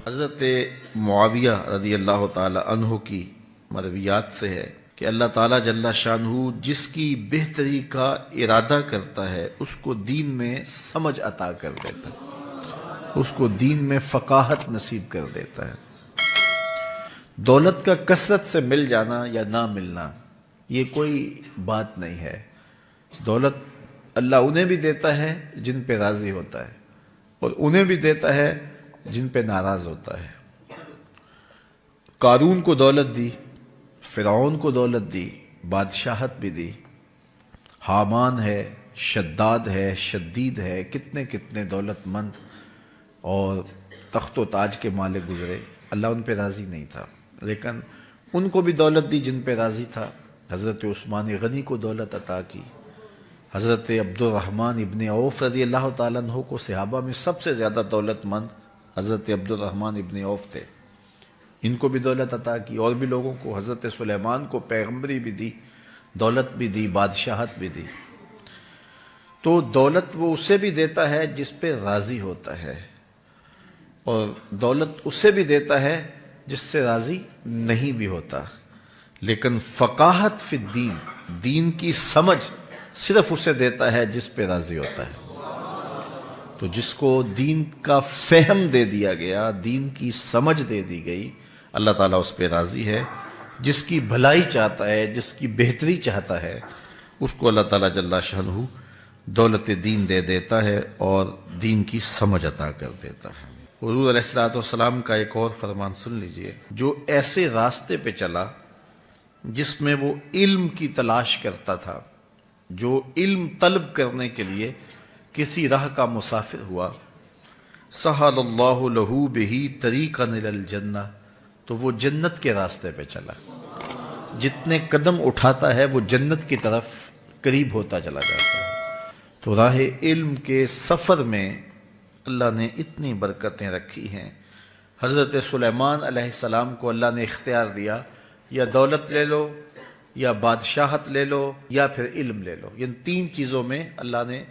حضرت معاویہ رضی اللہ تعالی عنہ کی مرویات سے ہے کہ اللہ تعالیٰ جل شانہ جس کی بہتری کا ارادہ کرتا ہے اس کو دین میں سمجھ عطا کر دیتا ہے، اس کو دین میں فقاہت نصیب کر دیتا ہے۔ دولت کا کثرت سے مل جانا یا نہ ملنا یہ کوئی بات نہیں ہے۔ دولت اللہ انہیں بھی دیتا ہے جن پہ راضی ہوتا ہے، اور انہیں بھی دیتا ہے جن پہ ناراض ہوتا ہے۔ قارون کو دولت دی، فرعون کو دولت دی، بادشاہت بھی دی، حامان ہے، شداد ہے، شدید ہے، کتنے کتنے دولت مند اور تخت و تاج کے مالک گزرے، اللہ ان پہ راضی نہیں تھا، لیکن ان کو بھی دولت دی جن پہ راضی تھا۔ حضرت عثمان غنی کو دولت عطا کی، حضرت عبد الرحمن ابن عوف رضی اللہ تعالیٰ عنہ کو صحابہ میں سب سے زیادہ دولت مند حضرت عبد الرحمن ابن عوف تھے، ان کو بھی دولت عطا کی، اور بھی لوگوں کو، حضرت سلیمان کو پیغمبری بھی دی، دولت بھی دی، بادشاہت بھی دی۔ تو دولت وہ اسے بھی دیتا ہے جس پہ راضی ہوتا ہے، اور دولت اسے بھی دیتا ہے جس سے راضی نہیں بھی ہوتا، لیکن فقاہت فی الدین، دین کی سمجھ صرف اسے دیتا ہے جس پہ راضی ہوتا ہے۔ تو جس کو دین کا فہم دے دیا گیا، دین کی سمجھ دے دی گئی، اللہ تعالیٰ اس پہ راضی ہے۔ جس کی بھلائی چاہتا ہے، جس کی بہتری چاہتا ہے، اس کو اللہ تعالیٰ جل شانہ دولت دین دے دیتا ہے اور دین کی سمجھ عطا کر دیتا ہے۔ حضور علیہ الصلوۃ والسلام کا ایک اور فرمان سن لیجئے، جو ایسے راستے پہ چلا جس میں وہ علم کی تلاش کرتا تھا، جو علم طلب کرنے کے لیے کسی راہ کا مسافر ہوا، سہل اللہ لہ بہ طریقا الی الجنہ، تو وہ جنت کے راستے پہ چلا، جتنے قدم اٹھاتا ہے وہ جنت کی طرف قریب ہوتا چلا جاتا ہے۔ تو راہ علم کے سفر میں اللہ نے اتنی برکتیں رکھی ہیں۔ حضرت سلیمان علیہ السلام کو اللہ نے اختیار دیا، یا دولت لے لو، یا بادشاہت لے لو، یا پھر علم لے لو، ان تین چیزوں میں اللہ نے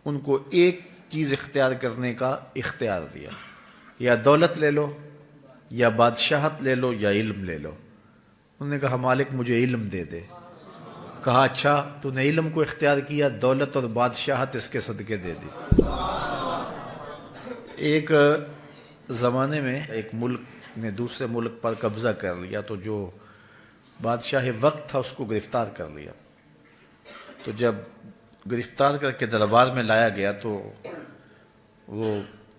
ان کو ایک چیز اختیار کرنے کا اختیار دیا، یا دولت لے لو، یا بادشاہت لے لو، یا علم لے لو۔ انہوں نے کہا مالک مجھے علم دے دے۔ کہا اچھا تو نے علم کو اختیار کیا، دولت اور بادشاہت اس کے صدقے دے دی۔ ایک زمانے میں ایک ملک نے دوسرے ملک پر قبضہ کر لیا، تو جو بادشاہ وقت تھا اس کو گرفتار کر لیا۔ تو جب گرفتار کر کے دربار میں لایا گیا تو وہ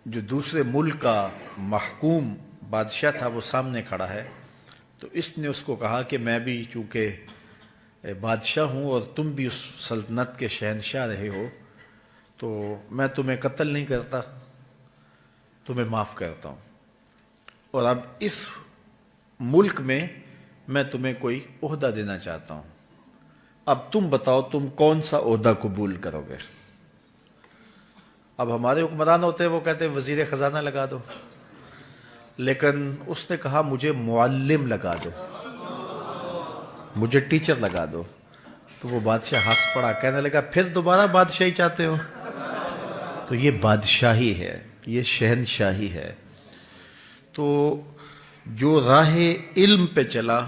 جو دوسرے ملک کا محکوم بادشاہ تھا وہ سامنے کھڑا ہے، تو اس نے اس کو کہا کہ میں بھی چونکہ بادشاہ ہوں اور تم بھی اس سلطنت کے شہنشاہ رہے ہو، تو میں تمہیں قتل نہیں کرتا، تمہیں معاف کرتا ہوں، اور اب اس ملک میں میں تمہیں کوئی عہدہ دینا چاہتا ہوں، اب تم بتاؤ تم کون سا عہدہ قبول کرو گے۔ اب ہمارے حکمران ہوتے ہیں وہ کہتے ہیں وزیر خزانہ لگا دو، لیکن اس نے کہا مجھے معلم لگا دو، مجھے ٹیچر لگا دو۔ تو وہ بادشاہ ہنس پڑا، کہنے لگا پھر دوبارہ بادشاہی چاہتے ہو؟ تو یہ بادشاہی ہے، یہ شہنشاہی ہے۔ تو جو راہ علم پہ چلا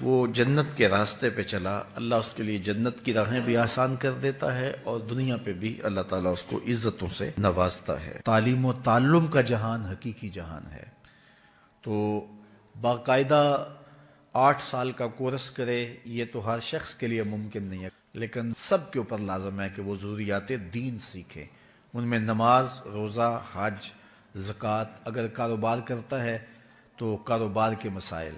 وہ جنت کے راستے پہ چلا، اللہ اس کے لیے جنت کی راہیں بھی آسان کر دیتا ہے، اور دنیا پہ بھی اللہ تعالیٰ اس کو عزتوں سے نوازتا ہے۔ تعلیم و تعلم کا جہان حقیقی جہان ہے۔ تو باقاعدہ 8 سال کا کورس کرے یہ تو ہر شخص کے لیے ممکن نہیں ہے، لیکن سب کے اوپر لازم ہے کہ وہ ضروریات دین سیکھے، ان میں نماز، روزہ، حج، زکوٰۃ، اگر کاروبار کرتا ہے تو کاروبار کے مسائل،